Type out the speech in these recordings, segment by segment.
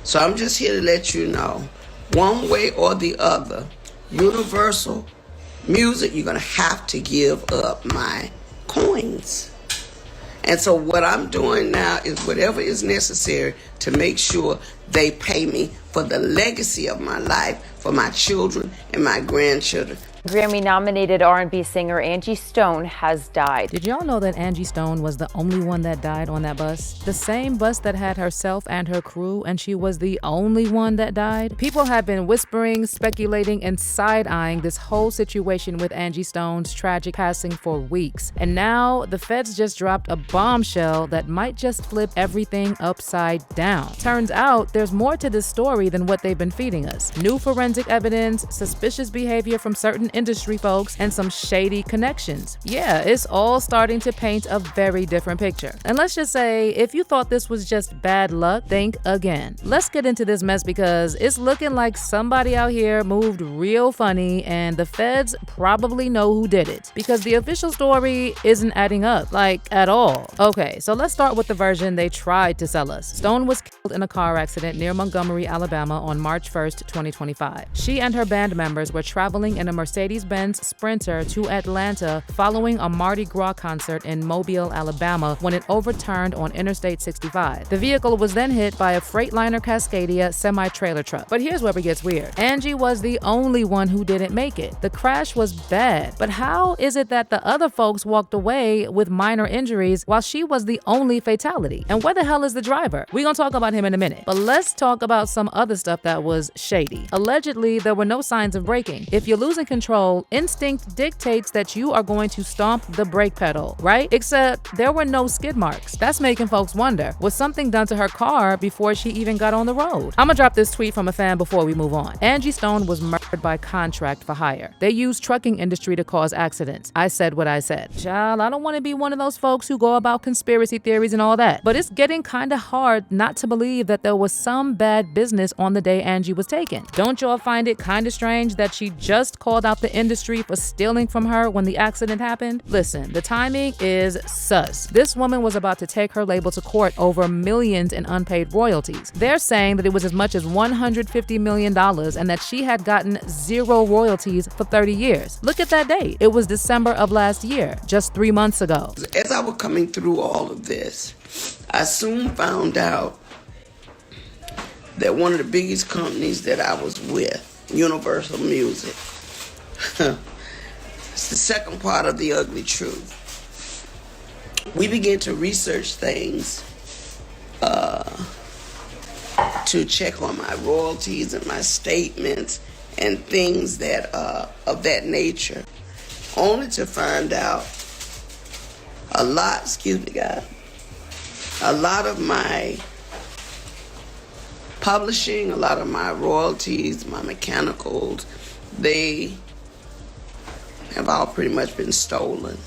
So I'm just here to let you know, one way or the other, Universal Music, you're going to have to give up my coins. And so what I'm doing now is whatever is necessary to make sure they pay me for the legacy of my life, for my children and my grandchildren. Grammy-nominated R&B singer Angie Stone has died. Did y'all know that Angie Stone was the only one that died on that bus? The same bus that had herself and her crew, and she was the only one that died? People have been whispering, speculating, and side-eyeing this whole situation with Angie Stone's tragic passing for weeks. And now, the feds just dropped a bombshell that might just flip everything upside down. Turns out, there's more to this story than what they've been feeding us. New forensic evidence, suspicious behavior from certain industry folks, and some shady connections. Yeah, it's all starting to paint a very different picture. And let's just say, if you thought this was just bad luck, think again. Let's get into this mess because it's looking like somebody out here moved real funny and the feds probably know who did it because the official story isn't adding up, like at all. Okay, so let's start with the version they tried to sell us. Stone was killed in a car accident near Montgomery, Alabama on March 1st, 2025. She and her band members were traveling in a Mercedes-Benz Sprinter to Atlanta following a Mardi Gras concert in Mobile, Alabama when it overturned on Interstate 65. The vehicle was then hit by a Freightliner Cascadia semi-trailer truck. But here's where it gets weird. Angie was the only one who didn't make it. The crash was bad, but how is it that the other folks walked away with minor injuries while she was the only fatality? And where the hell is the driver? We're gonna talk about him in a minute, but let's talk about some other stuff that was shady. Allegedly, there were no signs of braking. If you're losing control, instinct dictates that you are going to stomp the brake pedal, right? Except there were no skid marks. That's making folks wonder, was something done to her car before she even got on the road? I'm gonna drop this tweet from a fan before we move on. Angie Stone was murdered by contract for hire. They use trucking industry to cause accidents. I said what I said. Child, I don't want to be one of those folks who go about conspiracy theories and all that, but it's getting kind of hard not to believe that there was some bad business on the day Angie was taken. Don't y'all find it kind of strange that she just called out the industry for stealing from her when the accident happened? Listen, the timing is sus. This woman was about to take her label to court over millions in unpaid royalties. They're saying that it was as much as $150 million and that she had gotten zero royalties for 30 years. Look at that date. It was December of last year, just 3 months ago. As I was coming through all of this, I soon found out that one of the biggest companies that I was with, Universal Music, it's the second part of the ugly truth. We began to research things to check on my royalties and my statements and things that of that nature, only to find out a lot of my publishing, a lot of my royalties, my mechanicals, they have all pretty much been stolen.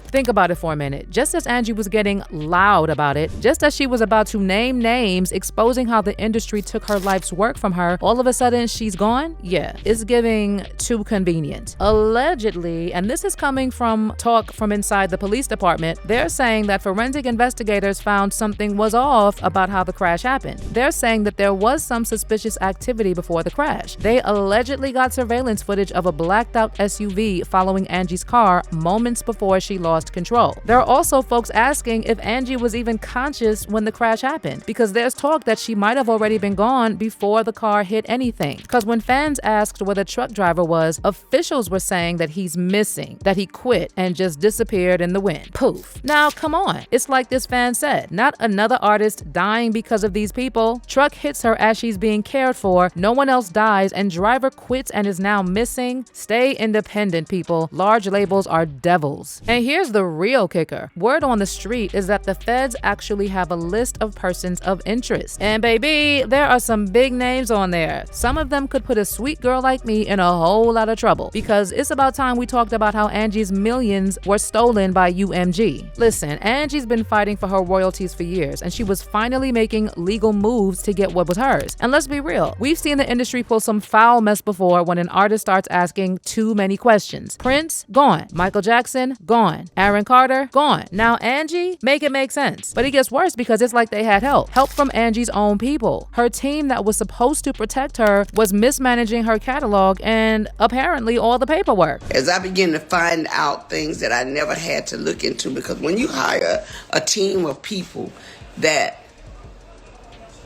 Think about it for a minute. Just as Angie was getting loud about it, just as she was about to name names, exposing how the industry took her life's work from her, all of a sudden she's gone? Yeah, it's giving too convenient. Allegedly, and this is coming from talk from inside the police department, they're saying that forensic investigators found something was off about how the crash happened. They're saying that there was some suspicious activity before the crash. They allegedly got surveillance footage of a blacked out SUV following Angie's car moments before she lost control. There are also folks asking if Angie was even conscious when the crash happened, because there's talk that she might have already been gone before the car hit anything. Because when fans asked where the truck driver was, officials were saying that he's missing, that he quit and just disappeared in the wind. Poof. Now, come on. It's like this fan said, not another artist dying because of these people. Truck hits her as she's being cared for, no one else dies, and driver quits and is now missing. Stay independent, people. Large labels are devils. And here's the real kicker. Word on the street is that the feds actually have a list of persons of interest. And baby, there are some big names on there. Some of them could put a sweet girl like me in a whole lot of trouble, because it's about time we talked about how Angie's millions were stolen by UMG. Listen, Angie's been fighting for her royalties for years, and she was finally making legal moves to get what was hers. And let's be real, we've seen the industry pull some foul mess before when an artist starts asking too many questions. Prince, gone. Michael Jackson, gone. Aaron Carter, gone. Now Angie, make it make sense. But it gets worse because it's like they had help. Help from Angie's own people. Her team that was supposed to protect her was mismanaging her catalog and apparently all the paperwork. As I begin to find out things that I never had to look into, because when you hire a team of people that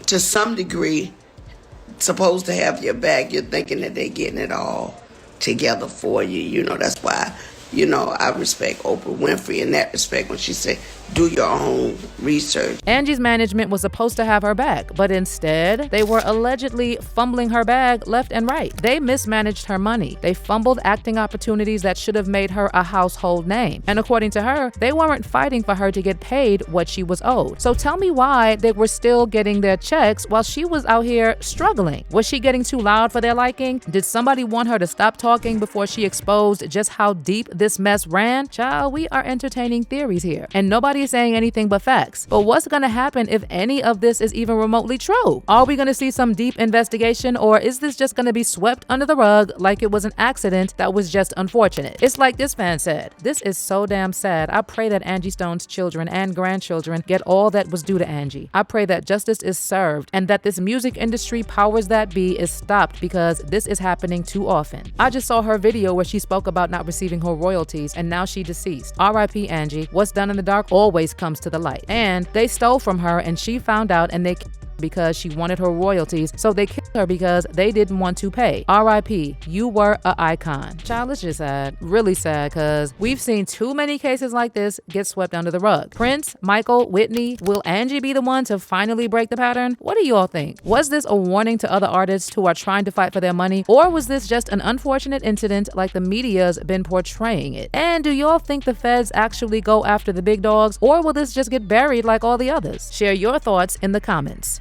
to some degree supposed to have your back, you're thinking that they're getting it all together for you. You know, that's why, I respect Oprah Winfrey in that respect when she said, do your own research. Angie's management was supposed to have her back, but instead, they were allegedly fumbling her bag left and right. They mismanaged her money. They fumbled acting opportunities that should have made her a household name. And according to her, they weren't fighting for her to get paid what she was owed. So tell me why they were still getting their checks while she was out here struggling. Was she getting too loud for their liking? Did somebody want her to stop talking before she exposed just how deep this mess ran? Child, we are entertaining theories here, and nobody is saying anything but facts. But what's gonna happen if any of this is even remotely true? Are we gonna see some deep investigation, or is this just gonna be swept under the rug like it was an accident that was just unfortunate? It's like this fan said, "This is so damn sad. I pray that Angie Stone's children and grandchildren get all that was due to Angie. I pray that justice is served and that this music industry powers that be is stopped, because this is happening too often." I just saw her video where she spoke about not receiving her royalties, and now she deceased. R.I.P. Angie. What's done in the dark always comes to the light. And they stole from her, and she found out, and they because she wanted her royalties, so they killed her because they didn't want to pay. R.I.P. You were an icon. Child, it's just sad. Really sad, because we've seen too many cases like this get swept under the rug. Prince, Michael, Whitney, will Angie be the one to finally break the pattern? What do you all think? Was this a warning to other artists who are trying to fight for their money, or was this just an unfortunate incident like the media's been portraying it? And do y'all think the feds actually go after the big dogs, or will this just get buried like all the others? Share your thoughts in the comments.